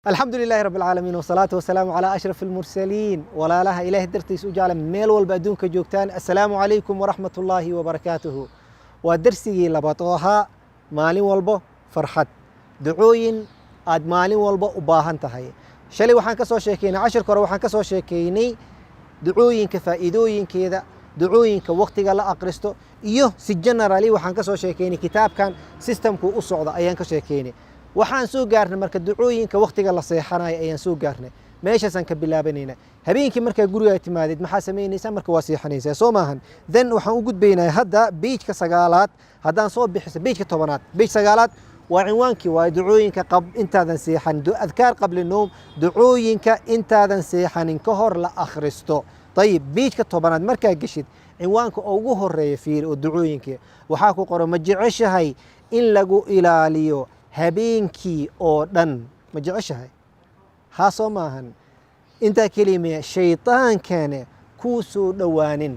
الحمد لله رب العالمين والصلاة والسلام على أشرف المرسلين ولا لها إله درتيس وجعل ميل والبأدونك جوكتان. السلام عليكم ورحمة الله وبركاته. ودرسي لبطوها مالي والبو فرحت دعوين آد مالي والبو وباهن تهي شلي وحان كسو شيكيني 10 كره وحان كسو شيكيني دعوين كفائدوين كذا دعوين كوقتي لا أقرستو إيوه سجنرالي وحان كسو شيكيني كتاب كان سيستمكو أصعد أيان كشيكيني waxaan soo gaarnay marka ducooyinka waqtiga la seexanayo ayaan soo gaarnay meeshaasan ka bilaabanayna habeenkii marka guriga timaadid maxaa sameynaysaa marka waa seexanaysaa soo maahan then waxaan u gudbaynaa hadda page-ka 9aad haddaan soo bixiso page-ka 10aad page 9aad waa cinwaankii waa ducooyinka intaadan seexan adkaar qabla noom ducooyinka intaadan seexanin ka hor la akhristo طيب page-ka 10aad markaa gashid cinwaanka ugu horeeya fiir oo ducooyinka waxaa ku qoran ma jeceshahay in lagu ilaaliyo habeenkii oo dhan ma jeceshahay haa soo maahan intaa kelima shaytaankana kuu soo dhowaanin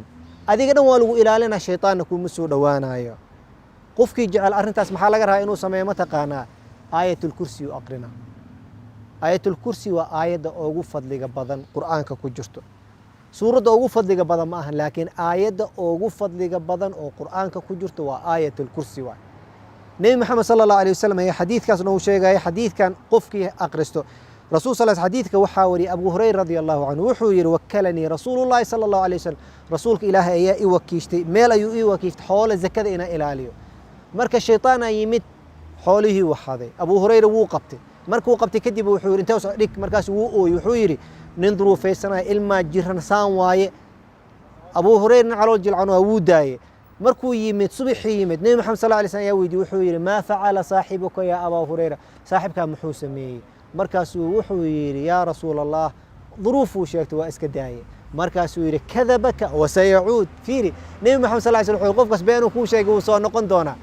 adiga dhan waa lagu ilaalinaa shaytaanna kuuma soo dhowaanayo qofkii jecel arrintaas maxaa laga rabaa inuu sameeyo ma taqaanaa aayatul kursi u aqrina aayatul kursi waa aayadda ugu fadliga badan qur'aanka ku jirto suuradda ugu fadliga badan ma ahan laakiin aayadda ugu fadliga badan oo qur'aanka ku jirto waa aayatul kursi waa نبي محمد صلى الله عليه وسلم هي حديث كان نو شيغاي حديث كان قفكي اقرستو رسول صلى الله عليه وسلم حديث وحاوري ابو هريره رضي الله عنه وحو وكلني رسول الله صلى الله عليه وسلم رسولك اله ايا اي وكيشتي ميل ايو اي وكيشت حول زكده انا الاليو marka shaytaan ay yimid xoolihi waxaday abu hurayra wuu qabtay markuu qabtay kadib wuxuu inta soo dhig markaas wuu ooy wuxuu yiri nin duruufeysana ilma jiran saan waaye abu hurayra calool jilcano wuu daaye markuu yimid subaxii yimid nabi maxamed sallallahu alayhi wasallam yaa weydi wuxuu yiri ma facala saahibuka ya abu hurayra saaxibka muxuu sameeyay markaasuu wuxuu yiri ya rasuul allah duruufu sheegtay waa iska daayay markaasuu yiri kadabaka wa sayaud fiiri nabi maxamed sallallahu alayhi wasallam qofkas been uu ku sheegay uu soo noqon doona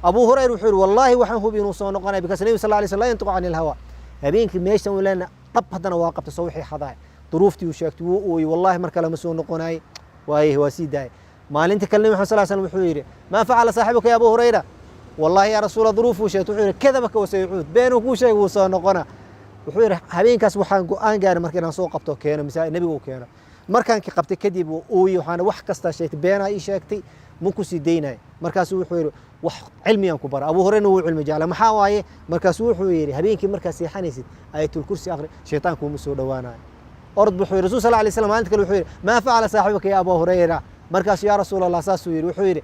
abu hurayra wuxuu yiri wallahi waxaan hubi inuu soo noqonay because nabi sallallahu alayhi wasallam yantiqu anil hawa habeenkii meeshan uu leena dab hadana waa qabtay soo wixii xaday duruuftii uu sheegtay wuu wallahi marka lama soo noqonay waaye waa sii daayay maalinta kale nabi maxamed sallallahu alayhi wasallam wuxuu yiri ma facala saahibuka ya abu hurayra wallahi ya rasuul duruufu sheegtay wuxuu yiri kadabaka wa sayaud been uu ku sheegay uu soo noqona wuxuu yiri habeenkaas waxaan go'aan gaaray markii aan soo qabto keeno misaa nabiga uu keeno markaan ka qabtay kadib uu waxaan wax kasta sheegtay been ay sheegtay ma ku sii deynay markaas wuxuu yiri wax cilmiyan ku bar abu hurayra uu cilmi jecel maxaa waaye markaas wuxuu yiri habeenkii markaas seexanaysid aayatul kursi akhri shaytaanku ma soo dhawaanayo orod wuxuu rasuul sallallahu alayhi wasallam maalinta kale wuxuu yiri ma facala saahibuka ya abu hurayra markaas ya rasuul allah saasuu yiri wuxuu yiri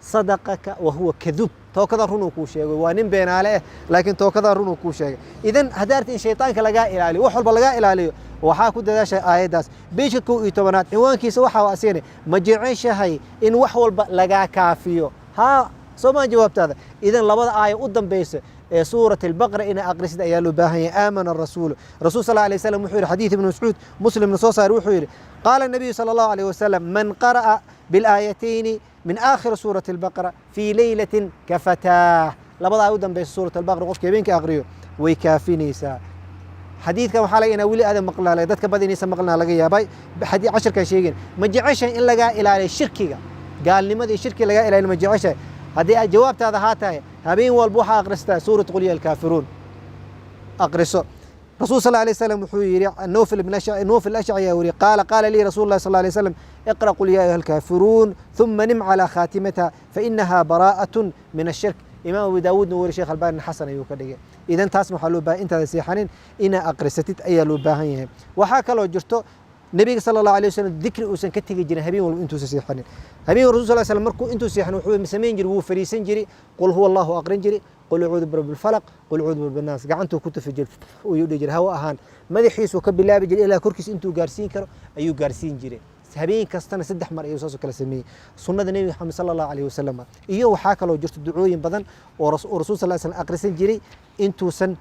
sadaqaka wa huwa kadhub tookada run ku sheegay waa nin beenaale ah laakiin tookada run ku sheegay idan hadaartii in shaytaanka laga ilaaliyo wax walba laga ilaaliyo waxa ku dadaashay aayadaas beeshka 12aad ciwaankiisa waxa uu aseene ma jeceshahay in wax walba laga kaafiyo ha soo ma jawaabtaada idan labada aaya u dambeeyay سورة البقرة إن أقرسد أيالو باهي آمن الرسول صلى الله عليه وسلم وحير حديث ابن مسعود مسلم نصوصة وحير قال النبي صلى الله عليه وسلم من قرأ بالآيتين من آخر سورة البقرة في ليلة كفتاه لبضع أيضا بين سورة البقرة قف كيبينك أغريو ويكافي نيسا حديث كما حالينا ولي آدم مقلنا لذاتك بدي نيسا مقلنا لقيا باي بحديث 10 كشيئين ما جعيش إن لقى إلى الشركي قال لماذا الشركي لقى إلى ما جعيش هذه جوابت هذا هاتها هبين والبوحة أقرستا سورة قل يا الكافرون أقرسوا رسول صلى الله عليه وسلم وحيري نوفل الأشعري قال لي رسول الله صلى الله عليه وسلم اقرأ قل يا أيها الكافرون ثم نم على خاتمتها فإنها براءة من الشرك إمام أبو داود نور الشيخ الباني حسن يوكدي إذا تسمح له با أنت سيحنين إن أقرستت أي لو باهيه وحاك لو جرتو نبي صلى الله عليه وسلم ذكر وسن كتجي جنا هبين وانتو سيحنين هبين الرسول صلى الله عليه وسلم مركو انتو سيحن وحو مسمين جري وفريسن جري قل هو الله اقرن جري قل اعوذ برب الفلق قل اعوذ برب الناس قعنتو كنت في جل ويودي جري هوا اهان مدحيسو كبلاب جري الى كركيس انتو غارسين كرو ايو غارسين جري هبين كاستنا 3 مر ايو ساسو كلا سمي سنه النبي محمد صلى الله عليه وسلم iyo waxa kale oo jirto ducooyin badan oo rasuul sallallahu alayhi wasallam aqrisan jiri intuusan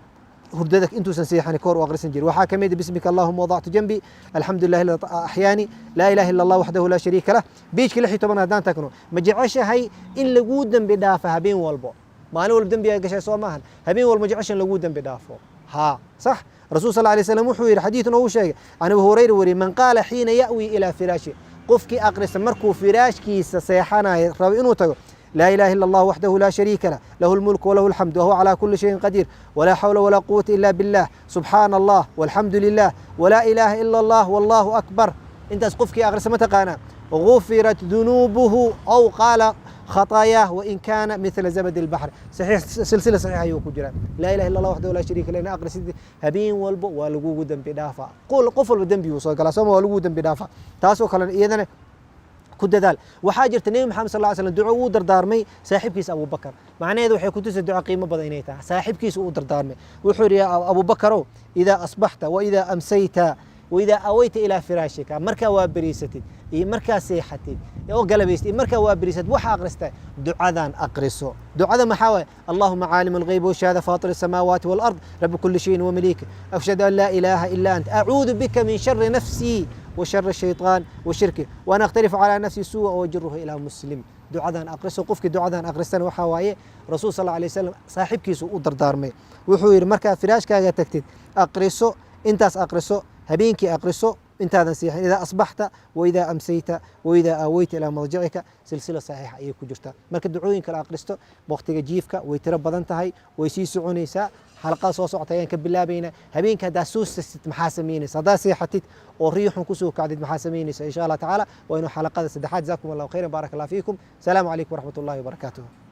هرددك انتو سنسيحاني كور واغرسن جير وحا كميد باسمك اللهم وضعت جنبي الحمد لله الذي احياني لا اله الا الله وحده لا شريك له بيجك لحي طبعا هدان تكنو ما جعش هي ان لغو دنب دافه هبين والبو مالو دنب يا غشا سو ماهن هبين والما جعش لغو دنب دافو ها صح رسول صلى الله عليه وسلم وحو حديث او شيء عن ابو هريره وري من قال حين ياوي الى فراشه قفكي اقرس مركو فراشكي سيحانا ربي انو تغو لا إله إلا الله وحده لا شريك له له الملك وله الحمد وهو على كل شيء قدير ولا حول ولا قوة إلا بالله سبحان الله والحمد لله ولا إله إلا الله والله أكبر أنت أسقفك أغرس متقانا غفرت ذنوبه أو قال خطاياه وإن كان مثل زبد البحر صحيح سلسلة صحيحة يوكو جرا لا إله إلا الله وحده لا شريك له أقرس هبين والبو والقو دم بدافع قفل بدم بيوصل قال سما والقو دم بدافع تاسو كلن إذن كددال وحاجر النبي محمد صلى الله عليه وسلم دعوه دردارمي صاحبكيس ابو بكر معناه waxay ku tusay duco qiimo badan inay tahay saaxibkiis uu dardaarmay wuxuu yiri abu bakaro ida asbahta wa ida amsayta wa ida awayta ila firashika marka waa bariisatid iyo marka seexatid oo galabaystid marka waa bariisad waxa aqristay ducadan aqriso ducada maxaa way allahumma aalim alghayb wa shahada fatir as-samawati wal ard rabb kulli shay'in wa malik ashhadu an la ilaha illa ant a'udhu bika min sharri nafsi وشر الشيطان وشركه وانا اختلف على نفسي سوء واجره الى مسلم دعاء اقرسو قفك دعاء اقرستان waxa waaye rasuul sallallahu alayhi wasallam saaxibkiisu u dardaarmay wuxuu yiri marka firaashkaaga tagtid aqriso intaas aqriso habeenkii aqriso intaadan siixin ida asbaxta wa ida amsayta wa ida awayta ila marjicika silsila saxiixa ay ku jirta marka ducooyinka la aqristo waqtiga jiifka way tiro badan tahay way sii soconaysaa xalqada soo socota ayaan ka bilaabayna habeenka hadaa suusasid maxaa sameynaysa hadaa seexatid oo riixun kusoo kacdid maxaa sameynaysa insha Allah taala waa inuu xalqada saddexaad jazaakum Allahu khayran barakallahu fiikum salaamu calaykum waraxmatullaahi wabarakaatuh